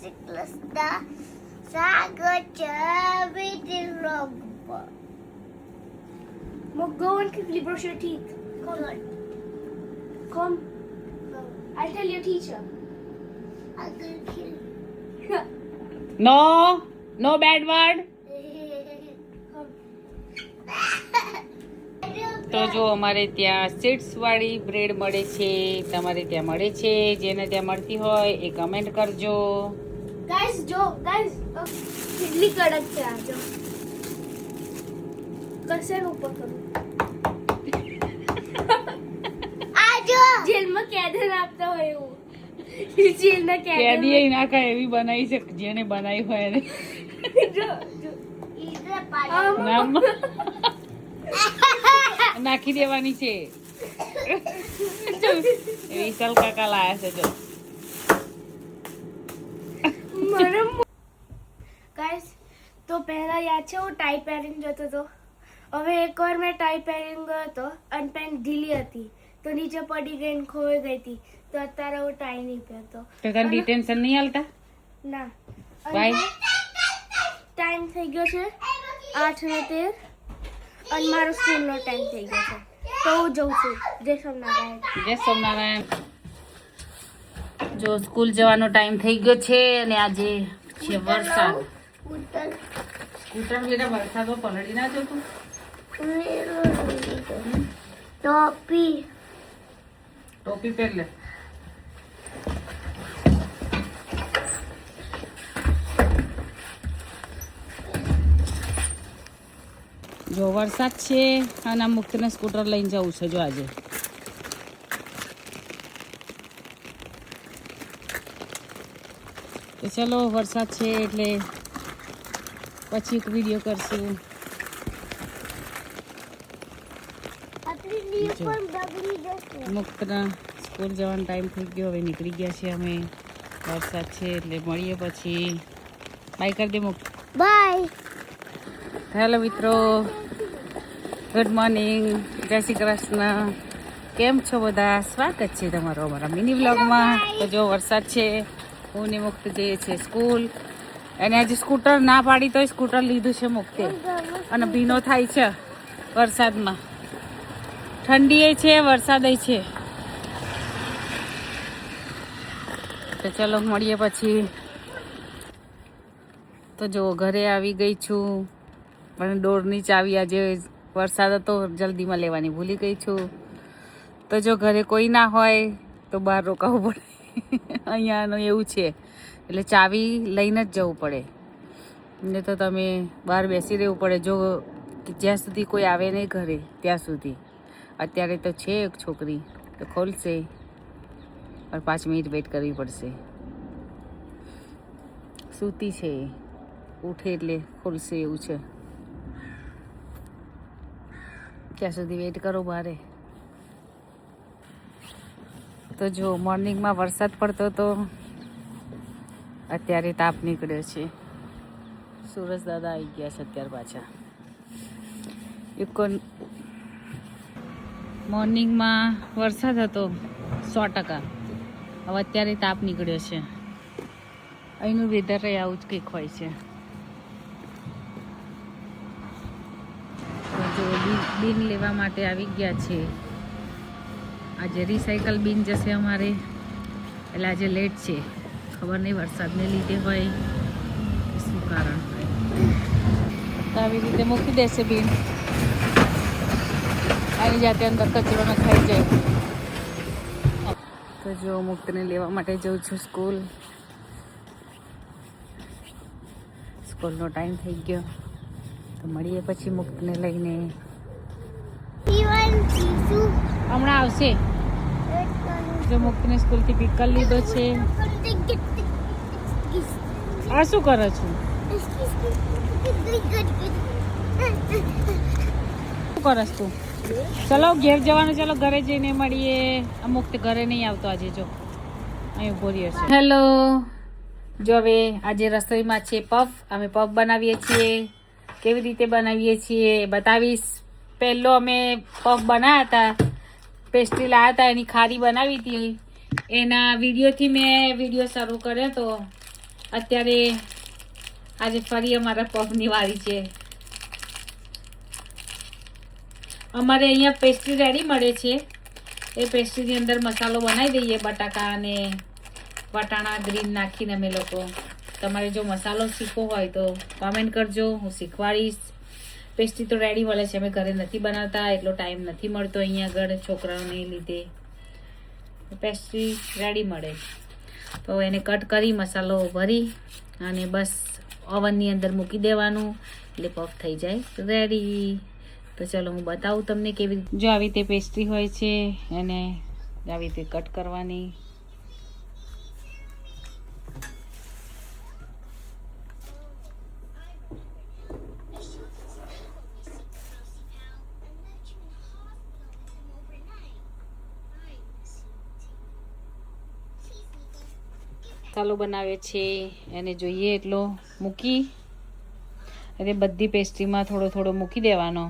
Well, go and quickly brush your teeth. Come. I'll tell your teacher. No bad word. તો જો અમારે ત્યાં seeds વાળી bread મળે છે, તમારે ત્યાં મળે છે? જેને ત્યાં મળતી હોય એ કમેન્ટ કરજો. Guys, કેટલી કડક છે આ જો. કસે ઉપર કરું. આ જો જેલમાં કેદન આપતા હોય એવું. જેલના કેદી એ ના ખાય એવી બનાવી છે, જેને બનાવી હોય એને. જો નામ નાખી દેવાની છે. એ વિશાલ કાકા લાયા છે જો. ગાઈસ તો પહેલા યાદ છે હું ટાઈ પહેરીને જતો હતો. હવે એકવાર મેં ટાઈ પહેરીને ગયો હતો અને પેન્ટ ઢીલી હતી તો નીચે પડી ગઈ ને ખોવાઈ ગઈ હતી. તો અત્યારે હું ટાઈ નહીં પહેરતો. તો તને ડિટેન્શન નહીં હાલતા? ના. ભાઈ ટાઈમ થઈ ગયો છે 8:13 અને મારો સ્કૂલનો ટાઈમ થઈ ગયો છે તો હું જઉં છું. જય સોમનારાયણ. જય સોમનારાયણ. જો સ્કૂલ જવાનો ટાઈમ થઈ ગયો છે અને આજે છે વરસાદ. સ્કૂટર બેટા વરસાદમાં પલળી ના જતું. ટોપી પહેર લે. જો વરસાદ છે અને આ મુક્તને સ્કૂટર લઈને જવું છે જો આજે. તો ચલો વરસાદ છે એટલે પછી એક વિડીયો કરશું. મુક્તના સ્કૂલ જવાનો ટાઈમ થઈ ગયો, હવે નીકળી ગયા છે અમે. વરસાદ છે એટલે મળીએ પછી. બાય કરી દે મુક્ત. બાય. હેલો મિત્રો, ગુડ મોર્નિંગ, જય શ્રી કૃષ્ણ. કેમ છો બધા? સ્વાગત છે તમારો અમારા મિની વ્લોગમાં. તો જો વરસાદ છે, હું ને મુક્ત જઈએ છીએ સ્કૂલ. અને આજે સ્કૂટર ના પાડી તોય સ્કૂટર લીધું છે મુક્તે. અને ભીનો થાય છે વરસાદમાં. ઠંડી એ છે, વરસાદ છે. તો ચલો મળીએ પછી. તો જો ઘરે આવી ગઈ છું, પણ ડોરની ચાવી આજે વરસાદ હતો જલ્દીમાં લેવાની ભૂલી ગઈ છું. તો જો ઘરે કોઈ ના હોય તો બહાર રોકાવું પડે. અહીંયાનું એવું છે એટલે ચાવી લઈને જ જવું પડે. ને તો તમે બહાર બેસી રહેવું પડે જો જ્યાં સુધી કોઈ આવે નહીં ઘરે ત્યાં સુધી. અત્યારે તો છે એક છોકરી તો ખોલશે, પણ 5 મિનિટ વેઇટ કરવી પડશે. સૂતી છે, ઉઠે એટલે ખોલશે એવું છે. ત્યાં સુધી વેઇટ કરો બારે. તો જો મોર્નિંગમાં વરસાદ પડતો હતો, અત્યારે તાપ નીકળ્યો છે. સુરજ દાદા આવી ગયા છે અત્યારે પાછા. મોર્નિંગમાં વરસાદ હતો 100%. હવે અત્યારે તાપ નીકળ્યો છે. અહીંનું વેધર આવું જ કંઈક હોય છે. જો બિન લેવા માટે આવી ગયા છે. આજે રિસાયકલ બિન જશે અમારે, એટલે આજે લેટ છે. ખબર નહીં વરસાદને લીધે હોય શું કારણ હોય. તો આવી રીતે મૂકી દેશે બિન. આવી જાતે અંદર કચરો ન ખાઈ જાય. તો જો મુક્તને લેવા માટે જઉં છું સ્કૂલ. સ્કૂલનો ટાઈમ થઈ ગયો તો મળીએ પછી મુક્તને લઈને. હમણાં આવશે. જો મુક્તને સ્કૂલથી પિક કરી લીધો છે. આ શું કરો છો? શું કરસ તું? ચલો ઘેર જવાનું. ચલો ઘરે જઈને મળીએ. અમુક ઘરે નહીં આવતો આજે. જો અહીં ઉભો રહ્યો છે. હેલો. જો હવે આજે રસોઈમાં છે પફ. અમે પફ બનાવીએ છીએ. કેવી રીતે બનાવીએ છીએ બતાવીશ. પહેલો અમે પફ બનાવ્યા હતા, પેસ્ટ્રી લાવ્યા હતા, એની ખારી બનાવી હતી. એના વિડીયોથી મેં વિડીયો શરૂ કર્યો હતો. અત્યારે આજે ફરી અમારા પગની વારી છે. અમારે અહીંયા પેસ્ટ્રી રેડી મળે છે. એ પેસ્ટ્રીની અંદર મસાલો બનાવી દઈએ, બટાકા અને વટાણા ગ્રીન નાખીને અમે લોકો. તમારે જો મસાલો શીખવો હોય તો કોમેન્ટ કરજો, હું શીખવાડીશ. પેસ્ટ્રી તો રેડી મળે છે, અમે ઘરે નથી બનાવતા, એટલો ટાઈમ નથી મળતો અહીંયા આગળ છોકરાઓને લીધે. પેસ્ટ્રી રેડી મળે તો એને કટ કરી મસાલો ભરી અને બસ ઓવનની અંદર મૂકી દેવાનું એટલે પફ થઈ જાય રેડી. તો ચલો હું બતાવું તમને કેવી રીતે. જો આવી રીતે પેસ્ટ્રી હોય છે એને આવી રીતે કટ કરવાની. મસાલો બનાવે છે એને જોઈએ એટલો મૂકી અને બધી પેસ્ટ્રીમાં થોડો થોડો મૂકી દેવાનો.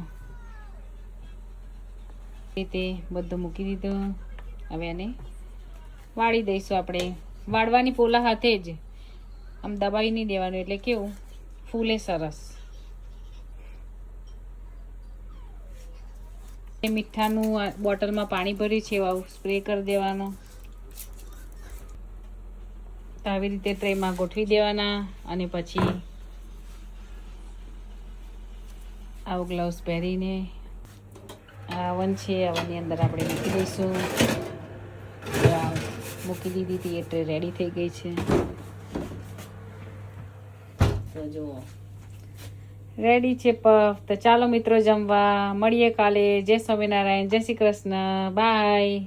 રીતે બધું મૂકી દીધું. હવે એને વાળી દઈશું આપણે. વાળવાની પોલા હાથે જ, આમ દબાઈ નહીં દેવાનું, એટલે કેવું ફૂલે સરસ. મીઠાનું બોટલમાં પાણી ભર્યું છે આવું સ્પ્રે કરી દેવાનો. આવી રીતે ટ્રેમાં ગોઠવી દેવાના અને પછી આવું ગ્લવ્સ પહેરીને આ ઓવન છે, ઓવનની અંદર આપણે મૂકી દઈશું. મૂકી દીધી હતી એ ટ્રે રેડી થઈ ગઈ છે. તો જુઓ રેડી છે પફ. તો ચાલો મિત્રો જમવા મળીએ કાલે. જય સ્વામિનારાયણ, જય શ્રી કૃષ્ણ, બાય.